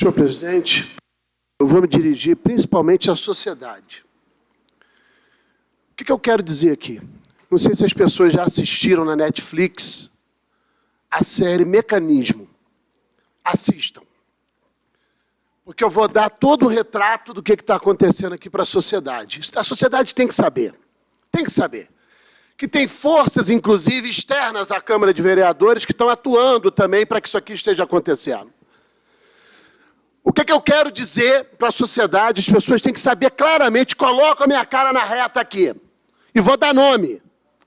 Senhor presidente, eu vou me dirigir principalmente à sociedade. O que eu quero dizer aqui? Não sei se as pessoas já assistiram na Netflix a série Mecanismo. Assistam. Porque eu vou dar todo o retrato do que está acontecendo aqui para a sociedade. A sociedade tem que saber. Tem que saber. Que tem forças, inclusive, externas à Câmara de Vereadores que estão atuando também para que isso aqui esteja acontecendo. O que eu quero dizer para a sociedade? As pessoas têm que saber claramente. Coloco a minha cara na reta aqui. E vou dar nome.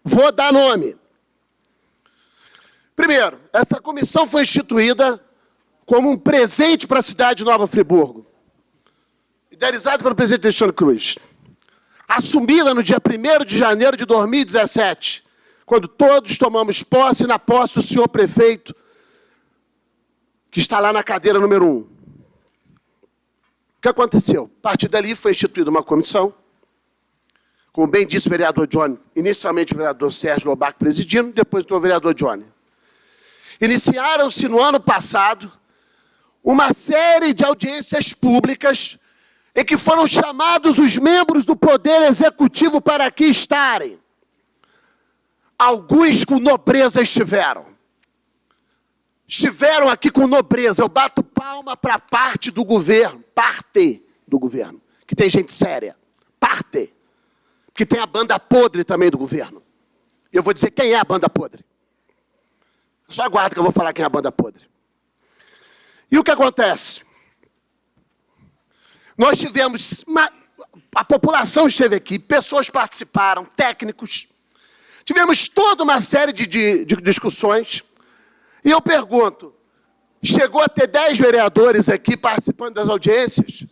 Vou dar nome. Primeiro, essa comissão foi instituída como um presente para a cidade de Nova Friburgo. Idealizada pelo presidente Alexandre Cruz. Assumida no dia 1º de janeiro de 2017, quando todos tomamos posse, na posse do senhor prefeito, que está lá na cadeira número 1. O que aconteceu? A partir dali foi instituída uma comissão, como bem disse o vereador Johnny, inicialmente o vereador Sérgio Lobac presidindo, depois o vereador Johnny. Iniciaram-se no ano passado uma série de audiências públicas em que foram chamados os membros do Poder Executivo para aqui estarem. Alguns com nobreza estiveram. Estiveram aqui com nobreza. Eu bato palma para parte do governo, que tem gente séria. Parte. Que tem a banda podre também do governo. E eu vou dizer quem é a banda podre. Só aguarda que eu vou falar quem é a banda podre. E o que acontece? Nós tivemos, a população esteve aqui, pessoas participaram, técnicos. Tivemos toda uma série de discussões. E eu pergunto, chegou a ter 10 vereadores aqui participando das audiências?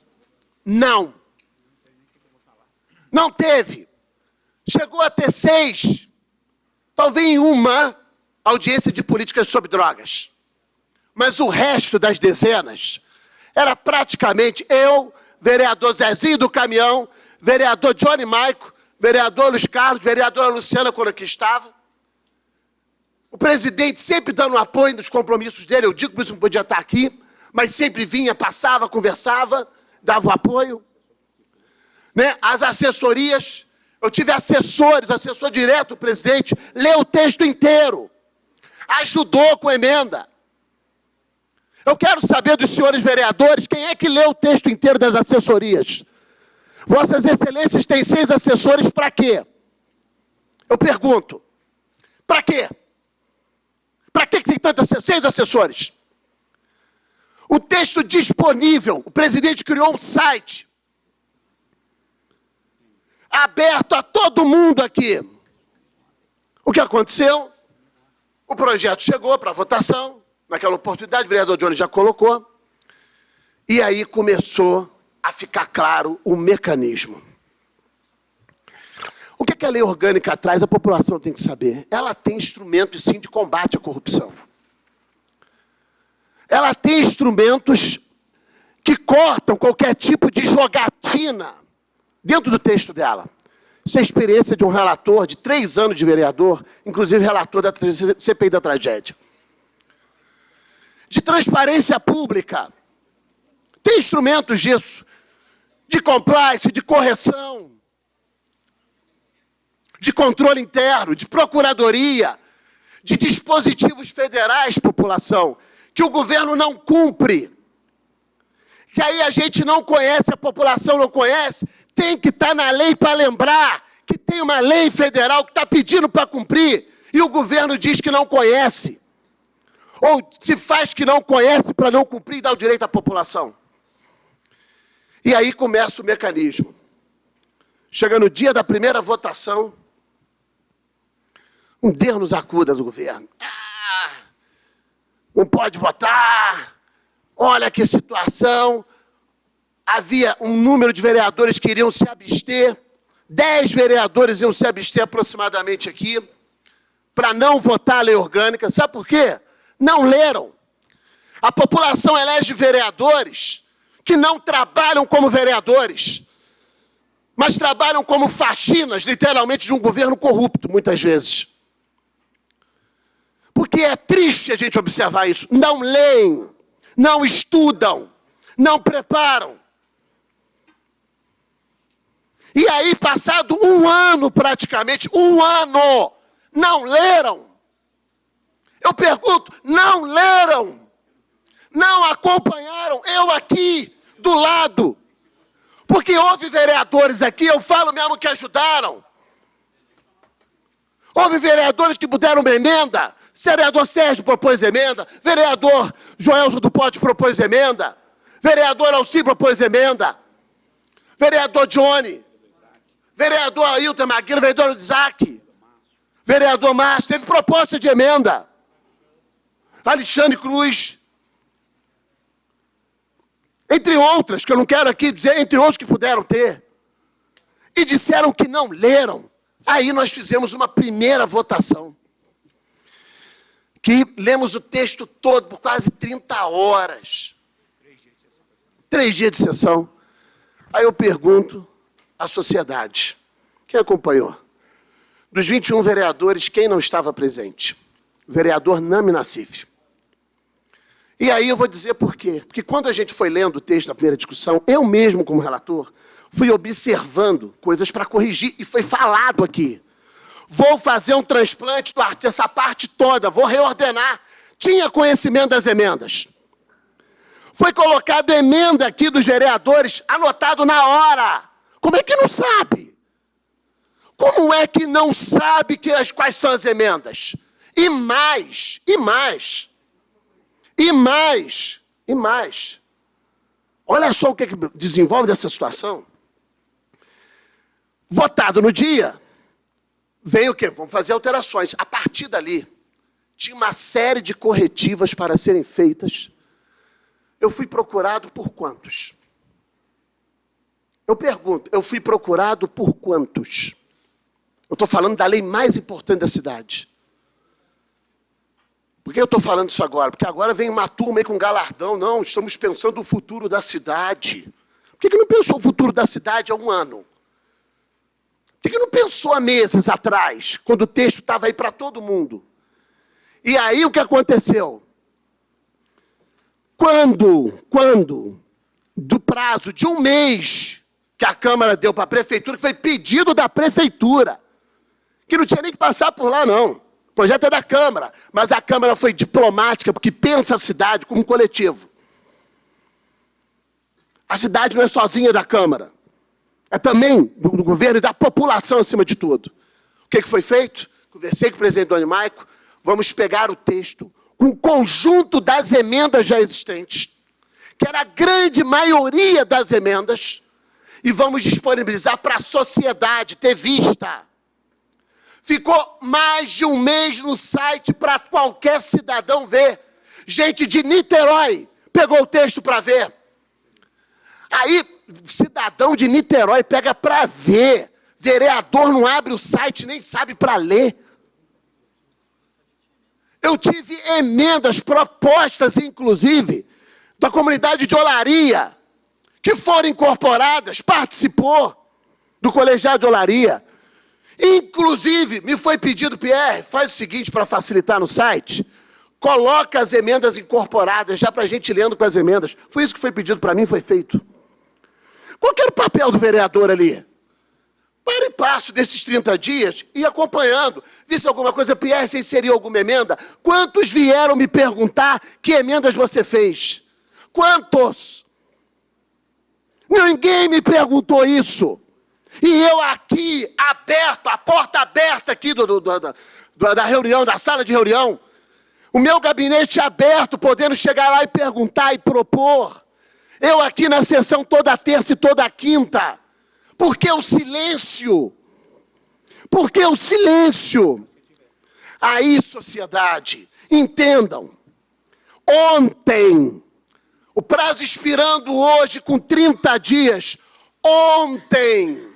Não. Não teve. Chegou a ter 6, talvez em uma audiência de políticas sobre drogas. Mas o resto das dezenas era praticamente eu, vereador Zezinho do Caminhão, vereador Johnny Maico, vereador Luiz Carlos, vereadora Luciana, quando aqui estava. O presidente sempre dando apoio nos compromissos dele, eu digo que isso não podia estar aqui, mas sempre vinha, passava, conversava, dava o apoio. Né? As assessorias, eu tive assessores, assessor direto do presidente, leu o texto inteiro, ajudou com emenda. Eu quero saber dos senhores vereadores, quem é que leu o texto inteiro das assessorias? Vossas Excelências têm 6 assessores para quê? Eu pergunto, para quê? Para que tem tantos 6 assessores? O texto disponível, o presidente criou um site aberto a todo mundo aqui. O que aconteceu? O projeto chegou para votação, naquela oportunidade, o vereador Johnny já colocou, e aí começou a ficar claro o mecanismo. O que a lei orgânica traz, a população tem que saber. Ela tem instrumentos, sim, de combate à corrupção. Ela tem instrumentos que cortam qualquer tipo de jogatina dentro do texto dela. Isso é a experiência de um relator de 3 anos de vereador, inclusive relator da CPI da tragédia. De transparência pública. Tem instrumentos disso. De compliance, de correção. De controle interno, de procuradoria, de dispositivos federais, população, que o governo não cumpre. Que aí a gente não conhece, a população não conhece, tem que estar na lei para lembrar que tem uma lei federal que está pedindo para cumprir e o governo diz que não conhece. Ou se faz que não conhece para não cumprir e dar o direito à população. E aí começa o mecanismo. Chega no dia da primeira votação, um Deus nos acuda do governo. Não pode votar. Olha que situação. Havia um número de vereadores que iriam se abster. 10 vereadores iam se abster aproximadamente aqui, para não votar a lei orgânica. Sabe por quê? Não leram. A população elege vereadores que não trabalham como vereadores, mas trabalham como faxinas, literalmente, de um governo corrupto, muitas vezes. Porque é triste a gente observar isso. Não leem, não estudam, não preparam. E aí, passado um ano praticamente, um ano, não leram. Eu pergunto, não leram? Não acompanharam? Eu aqui, do lado. Porque houve vereadores aqui, eu falo mesmo que ajudaram. Houve vereadores que puderam uma emenda. Vereador Sérgio propôs emenda. Vereador Joelson do Pote propôs emenda. Vereador Alci propôs emenda. Vereador Johnny. Vereador Ailton Maguila, vereador Isaac. Vereador Márcio, teve proposta de emenda. Alexandre Cruz. Entre outras, que eu não quero aqui dizer, entre outros que puderam ter. E disseram que não leram. Aí nós fizemos uma primeira votação. Que lemos o texto todo por quase 30 horas. 3 dias de sessão. Aí eu pergunto à sociedade. Quem acompanhou? Dos 21 vereadores, quem não estava presente? O vereador Nami Nassif. E aí eu vou dizer por quê. Porque quando a gente foi lendo o texto da primeira discussão, eu mesmo, como relator, fui observando coisas para corrigir e foi falado aqui. Vou fazer um transplante dessa parte toda, vou reordenar. Tinha conhecimento das emendas. Foi colocado emenda aqui dos vereadores, anotado na hora. Como é que não sabe? Como é que não sabe quais são as emendas? E mais, e mais. E mais, e mais. Olha só o que desenvolve dessa situação. Votado no dia, vem o quê? Vamos fazer alterações. A partir dali, tinha uma série de corretivas para serem feitas. Eu fui procurado por quantos? Eu pergunto, eu fui procurado por quantos? Eu estou falando da lei mais importante da cidade. Por que eu estou falando isso agora? Porque agora vem uma turma aí com galardão. Não, estamos pensando no futuro da cidade. Por que não pensou o futuro da cidade há um ano? Por que não pensou há meses atrás, quando o texto estava aí para todo mundo? E aí o que aconteceu? Quando, do prazo de um mês que a Câmara deu para a Prefeitura, que foi pedido da Prefeitura, que não tinha nem que passar por lá, não. O projeto é da Câmara, mas a Câmara foi diplomática, porque pensa a cidade como um coletivo. A cidade não é sozinha da Câmara. É também do governo e da população acima de tudo. O que foi feito? Conversei com o presidente Doni Maico, vamos pegar o texto com o conjunto das emendas já existentes, que era a grande maioria das emendas, e vamos disponibilizar para a sociedade ter vista. Ficou mais de um mês no site para qualquer cidadão ver. Gente de Niterói pegou o texto para ver. Aí, cidadão de Niterói pega para ver. Vereador não abre o site, nem sabe para ler. Eu tive emendas propostas, inclusive, da comunidade de Olaria, que foram incorporadas, participou do colegiado de Olaria. Inclusive, me foi pedido, Pierre, faz o seguinte para facilitar no site, coloca as emendas incorporadas, já para a gente lendo com as emendas. Foi isso que foi pedido para mim, foi feito. Qual que era o papel do vereador ali? Para e passo desses 30 dias, e acompanhando. Visse alguma coisa, Pierre, você inseriu alguma emenda? Quantos vieram me perguntar que emendas você fez? Quantos? Ninguém me perguntou isso. E eu aqui, aberto, a porta aberta aqui da reunião, da sala de reunião, o meu gabinete aberto, podendo chegar lá e perguntar e propor. Eu aqui na sessão toda terça e toda quinta. Por que o silêncio? Por que o silêncio? Aí, sociedade, entendam. Ontem, o prazo expirando hoje com 30 dias, ontem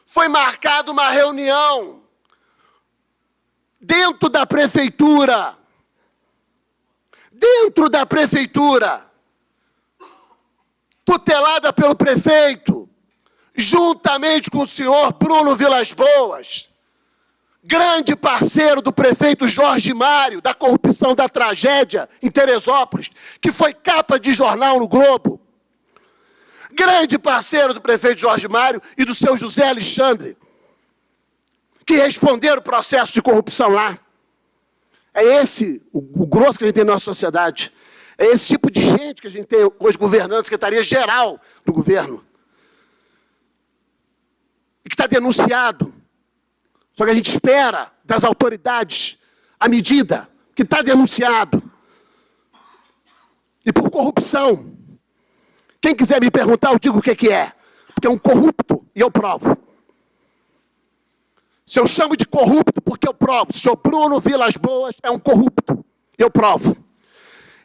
foi marcada uma reunião dentro da prefeitura. Dentro da prefeitura, tutelada pelo prefeito, juntamente com o senhor Bruno Vilas Boas, grande parceiro do prefeito Jorge Mário, da corrupção da tragédia em Teresópolis, que foi capa de jornal no Globo. grande parceiro do prefeito Jorge Mário e do seu José Alexandre, que responderam o processo de corrupção lá. É esse o grosso que a gente tem na nossa sociedade. É esse tipo de gente que a gente tem hoje governando a Secretaria-Geral do Governo. E que está denunciado. Só que a gente espera das autoridades a medida que está denunciado. E por corrupção. Quem quiser me perguntar, eu digo o que é. Porque é um corrupto e eu provo. Se eu chamo de corrupto, porque eu provo. Se o Bruno Vilas Boas é um corrupto, eu provo.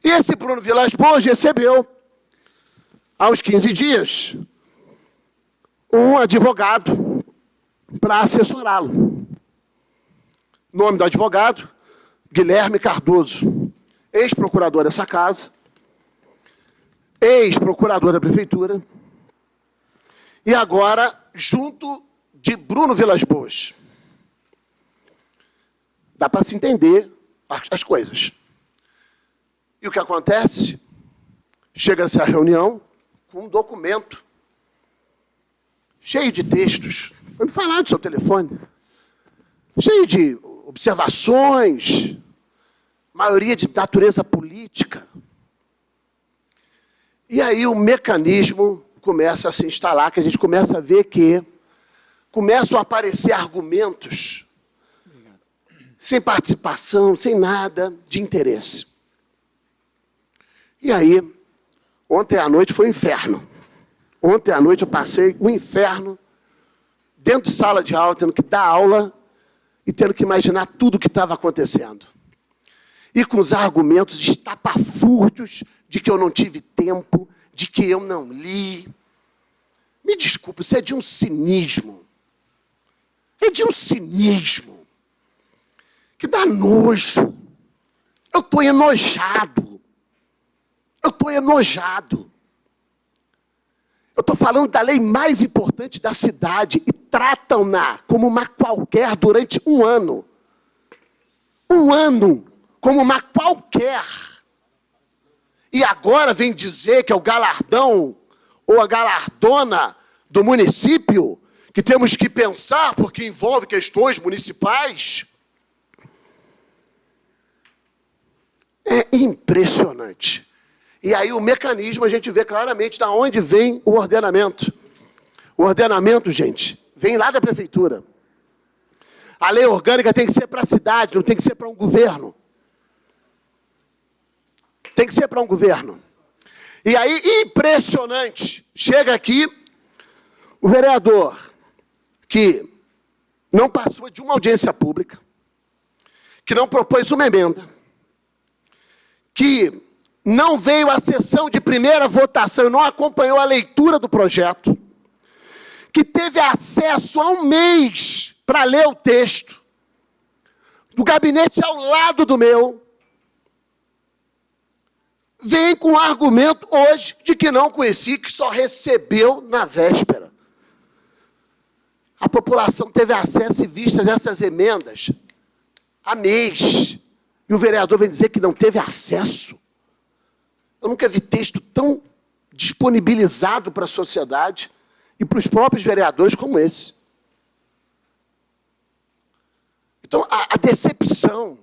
E esse Bruno Vilas Boas recebeu, há uns 15 dias, um advogado para assessorá-lo. Nome do advogado, Guilherme Cardoso, ex-procurador dessa casa, ex-procurador da prefeitura, e agora junto de Bruno Vilas Boas. Dá para se entender as coisas. E o que acontece? Chega-se à reunião com um documento cheio de textos. Foi me falar do seu telefone. Cheio de observações, maioria de natureza política. E aí o mecanismo começa a se instalar, que a gente começa a ver que começam a aparecer argumentos sem participação, sem nada de interesse. E aí, ontem à noite foi um inferno. Ontem à noite eu passei um inferno dentro de sala de aula, tendo que dar aula e tendo que imaginar tudo o que estava acontecendo. E com os argumentos estapafúrdios de que eu não tive tempo, de que eu não li. Me desculpe, isso é de um cinismo. É de um cinismo que dá nojo. Eu estou enojado. Eu estou enojado. Eu estou falando da lei mais importante da cidade e tratam-na como uma qualquer durante um ano. Um ano, como uma qualquer. E agora vem dizer que é o galardão ou a galardona do município que temos que pensar porque envolve questões municipais. É impressionante. E aí o mecanismo a gente vê claramente de onde vem o ordenamento. O ordenamento, gente, vem lá da prefeitura. A lei orgânica tem que ser para a cidade, não tem que ser para um governo. Tem que ser para um governo. E aí, impressionante, chega aqui o vereador que não passou de uma audiência pública, que não propôs uma emenda, que não veio à sessão de primeira votação e não acompanhou a leitura do projeto, que teve acesso a um mês para ler o texto, do gabinete ao lado do meu, vem com o argumento hoje de que não conhecia, que só recebeu na véspera. A população teve acesso e vistas essas emendas há mês. E o vereador vem dizer que não teve acesso. Eu nunca vi texto tão disponibilizado para a sociedade e para os próprios vereadores como esse. Então, a decepção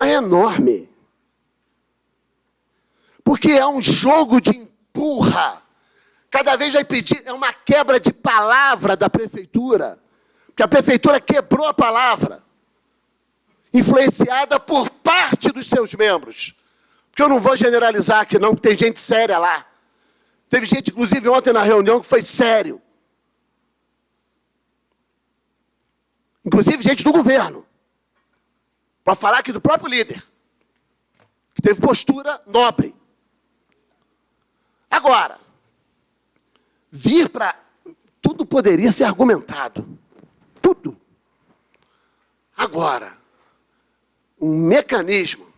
é enorme. Porque é um jogo de empurra. Cada vez vai pedir, é uma quebra de palavra da prefeitura. Porque a prefeitura quebrou a palavra. Influenciada por parte dos seus membros. Porque eu não vou generalizar aqui não, tem gente séria lá. Teve gente, inclusive, ontem na reunião que foi sério. Inclusive, gente do governo. Para falar aqui do próprio líder. Que teve postura nobre. Agora, vir para... Tudo poderia ser argumentado. Tudo. Agora, um mecanismo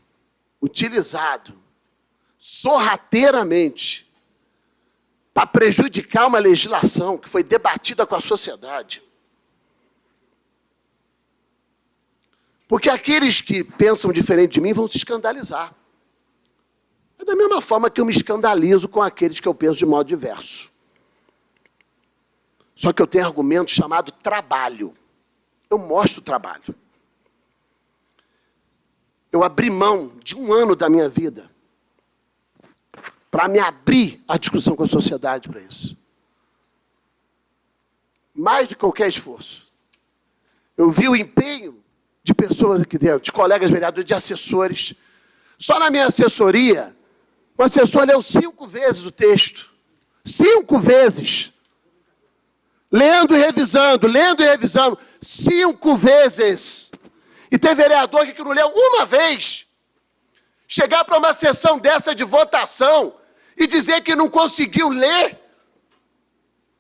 utilizado sorrateiramente para prejudicar uma legislação que foi debatida com a sociedade. Porque aqueles que pensam diferente de mim vão se escandalizar. É da mesma forma que eu me escandalizo com aqueles que eu penso de modo diverso. Só que eu tenho argumento chamado trabalho. Eu mostro o trabalho. Eu abri mão de 1 ano da minha vida para me abrir à discussão com a sociedade para isso. Mais do que qualquer esforço. Eu vi o empenho de pessoas aqui dentro, de colegas vereadores, de assessores. Só na minha assessoria, o assessor leu 5 vezes o texto. 5 vezes. Lendo e revisando, 5 vezes. E tem vereador aqui que não leu uma vez. Chegar para uma sessão dessa de votação e dizer que não conseguiu ler.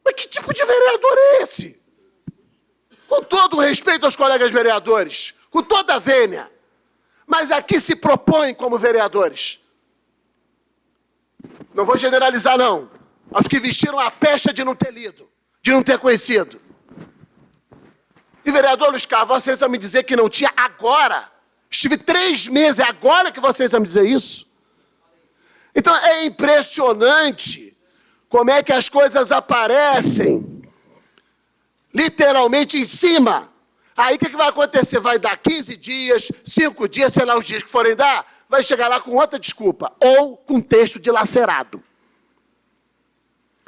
Mas que tipo de vereador é esse? Com todo o respeito aos colegas vereadores, com toda a vênia, mas aqui se propõem como vereadores. Não vou generalizar, não. Aos que vestiram a pecha de não ter lido, de não ter conhecido. E, vereador Luiz Carlos, vocês vão me dizer que não tinha agora? Estive 3 meses, é agora que vocês vão me dizer isso? Então, é impressionante como é que as coisas aparecem literalmente em cima. Aí, o que vai acontecer? Vai dar 15 dias, 5 dias, sei lá os dias que forem dar, vai chegar lá com outra desculpa, ou com texto dilacerado.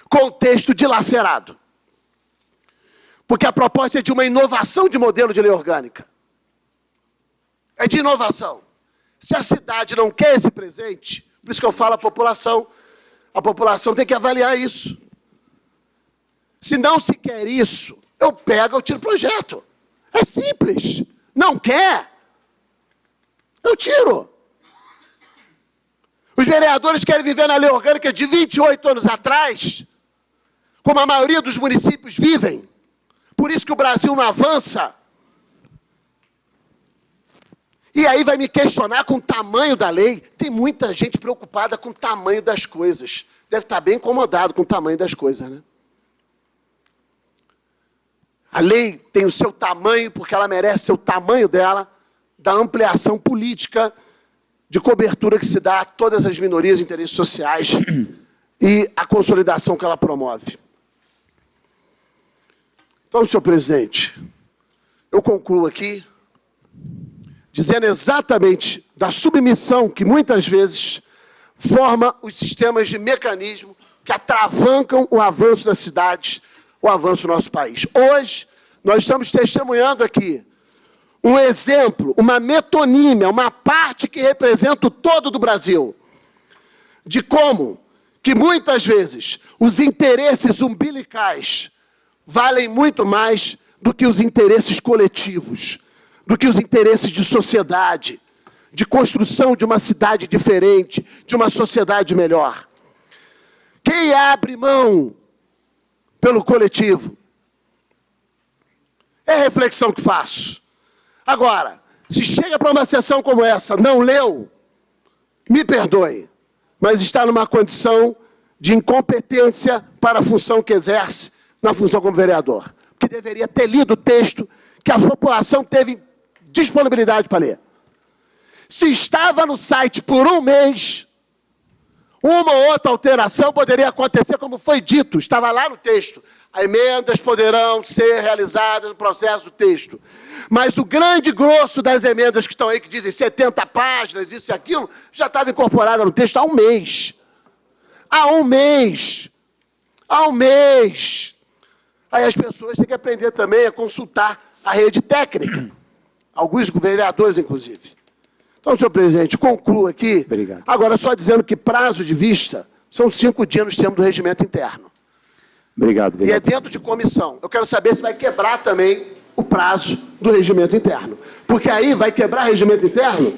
Com texto dilacerado. Porque a proposta é de uma inovação de modelo de lei orgânica. É de inovação. Se a cidade não quer esse presente, por isso que eu falo a população tem que avaliar isso. Se não se quer isso, eu pego, eu tiro o projeto. É simples. Não quer? Eu tiro. Os vereadores querem viver na lei orgânica de 28 anos atrás, como a maioria dos municípios vivem. Por isso que o Brasil não avança. E aí vai me questionar com o tamanho da lei. Tem muita gente preocupada com o tamanho das coisas. Deve estar bem incomodado com o tamanho das coisas, né? A lei tem o seu tamanho, porque ela merece o tamanho dela, da ampliação política, de cobertura que se dá a todas as minorias e interesses sociais e a consolidação que ela promove. Então, senhor presidente, eu concluo aqui dizendo exatamente da submissão que muitas vezes forma os sistemas de mecanismo que atravancam o avanço da cidade, o avanço do nosso país. Hoje, nós estamos testemunhando aqui um exemplo, uma metonímia, uma parte que representa o todo do Brasil, de como que muitas vezes os interesses umbilicais valem muito mais do que os interesses coletivos, do que os interesses de sociedade, de construção de uma cidade diferente, de uma sociedade melhor. Quem abre mão pelo coletivo? É a reflexão que faço. Agora, se chega para uma sessão como essa, não leu, me perdoe, mas está numa condição de incompetência para a função que exerce, na função como vereador. Que deveria ter lido o texto que a população teve disponibilidade para ler. Se estava no site por 1 mês, uma ou outra alteração poderia acontecer, como foi dito, estava lá no texto. As emendas poderão ser realizadas no processo do texto. Mas o grande grosso das emendas que estão aí, que dizem 70 páginas, isso e aquilo, já estava incorporada no texto há 1 mês. Há 1 mês. Há 1 mês. Aí as pessoas têm que aprender também a consultar a rede técnica. Alguns vereadores, inclusive. Então, senhor presidente, concluo aqui. Obrigado. Agora, só dizendo que prazo de vista são 5 dias nos termos do regimento interno. Obrigado, vereador. E é dentro de comissão. Eu quero saber se vai quebrar também o prazo do regimento interno. Porque aí vai quebrar regimento interno